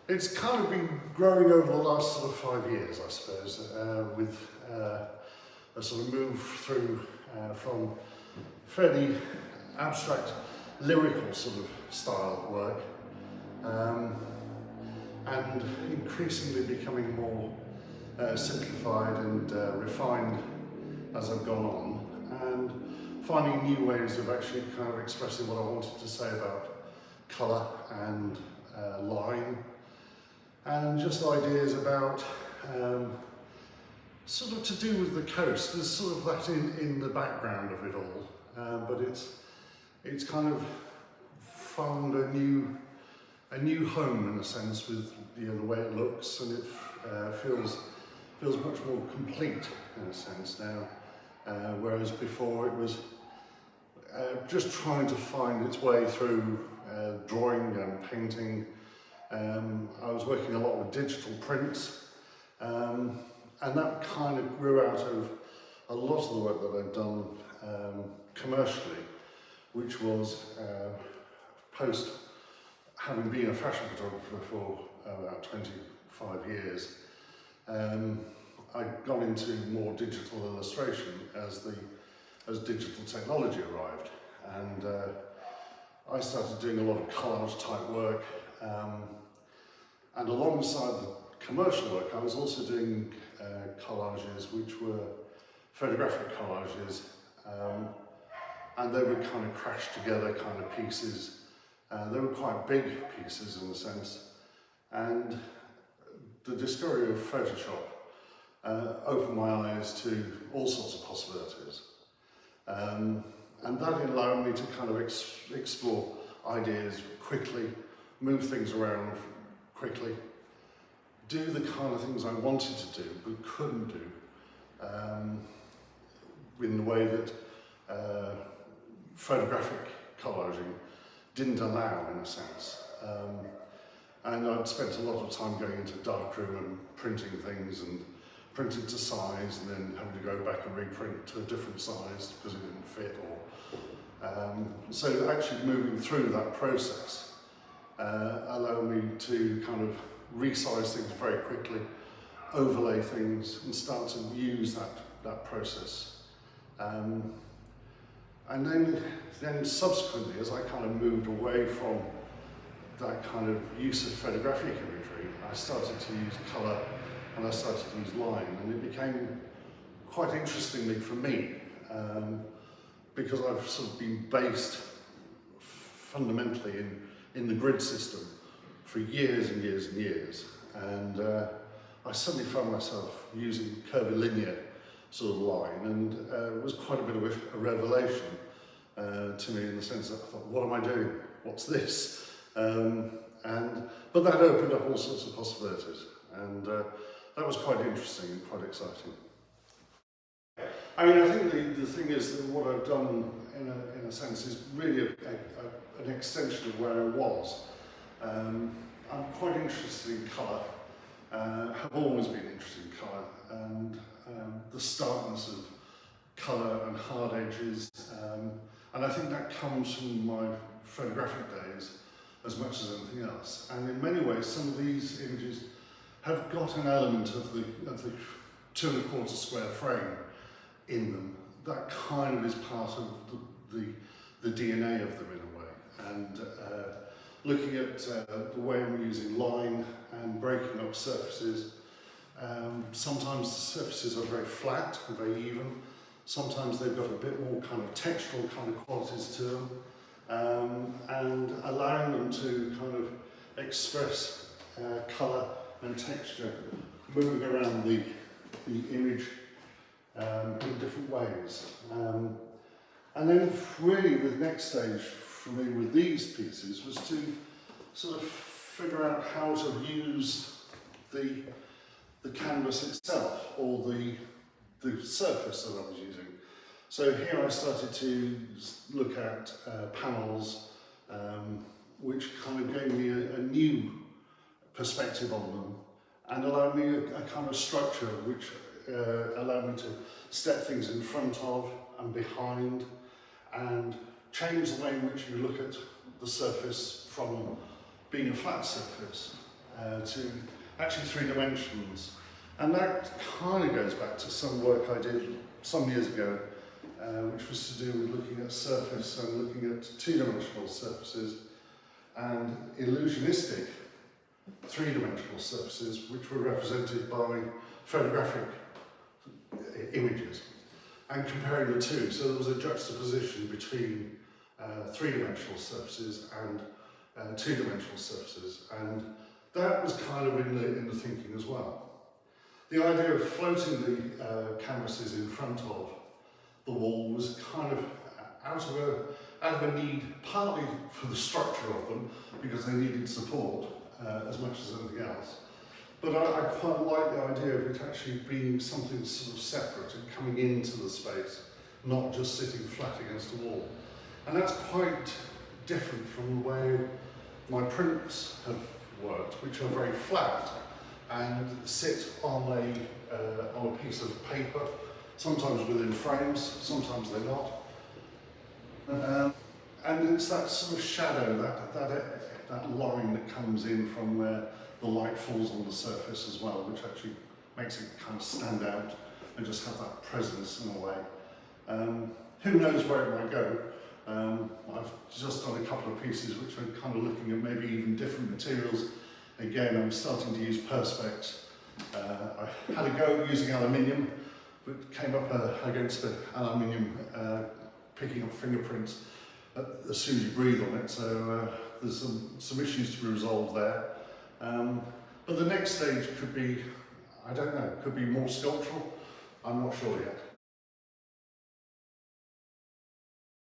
It's kind of been growing over the last sort of 5 years, I suppose, with a sort of move through from fairly abstract, lyrical sort of style work, and increasingly becoming more simplified and refined as I've gone on, and finding new ways of actually kind of expressing what I wanted to say about colour and line, and just ideas about sort of to do with the coast. There's sort of that in the background of it all, but it's kind of found a new home in a sense with the way it looks, and it feels much more complete in a sense now, whereas before it was just trying to find its way through drawing and painting. I was working a lot with digital prints, and that kind of grew out of a lot of the work that I've done commercially, which was post having been a fashion photographer for about 25 years. I got into more digital illustration as digital technology arrived, and I started doing a lot of collage type work, and alongside the commercial work I was also doing collages which were photographic collages, and they would kind of crash together kind of pieces. They were quite big pieces in a sense, and the discovery of Photoshop opened my eyes to all sorts of possibilities, and that allowed me to kind of explore ideas quickly, move things around quickly, do the kind of things I wanted to do but couldn't do in the way that photographic collaging didn't allow, in a sense. And I'd spent a lot of time going into darkroom and printing things, and printing to size and then having to go back and reprint to a different size because it didn't fit, so actually moving through that process allowed me to kind of resize things very quickly, overlay things and start to use that process. And then subsequently, as I kind of moved away from that kind of use of photographic imagery, I started to use colour and I started to use line, and it became quite interestingly for me, because I've sort of been based fundamentally in the grid system for years and years and years, and I suddenly found myself using curvilinear sort of line, and it was quite a bit of a revelation to me, in the sense that I thought, what am I doing? What's this? But that opened up all sorts of possibilities, and that was quite interesting and quite exciting. I mean, I think the thing is that what I've done in a sense is really an extension of where I was. I'm quite interested in colour, have always been interested in colour, and the starkness of colour and hard edges, and I think that comes from my photographic days as much as anything else. And in many ways, some of these images have got an element of the 2 1/4 square frame in them. That kind of is part of the DNA of them in a way. And looking at the way I'm using line and breaking up surfaces, sometimes the surfaces are very flat and very even. Sometimes they've got a bit more kind of textural kind of qualities to them, and allowing them to kind of express colour and texture, moving around the image in different ways. And then really the next stage for me with these pieces was to sort of figure out how to use the canvas itself, or the surface that I was using. So here I started to look at panels, which kind of gave me a new perspective on them, and allowed me a kind of structure which allowed me to step things in front of and behind, and change the way in which you look at the surface from being a flat surface to actually 3 dimensions. And that kind of goes back to some work I did some years ago, which was to do with looking at surface and looking at 2-dimensional surfaces and illusionistic 3-dimensional surfaces, which were represented by photographic images, and comparing the two. So there was a juxtaposition between 3-dimensional surfaces and 2-dimensional surfaces, and that was kind of in the thinking as well. The idea of floating the canvases in front of the wall was kind of out of a need, partly for the structure of them, because they needed support as much as anything else. But I quite like the idea of it actually being something sort of separate and coming into the space, not just sitting flat against a wall. And that's quite different from the way my prints have worked, which are very flat and sit on a piece of paper, sometimes within frames, sometimes they're not. And it's that sort of shadow, that line that comes in from where the light falls on the surface as well, which actually makes it kind of stand out and just have that presence in a way. Who knows where it might go? I've just done a couple of pieces which are kind of looking at maybe even different materials. Again, I'm starting to use perspex. I had a go using aluminium, but came up against the aluminium picking up fingerprints as soon as you breathe on it, so there's some issues to be resolved there. But the next stage could be, I don't know, could be more sculptural. I'm not sure yet.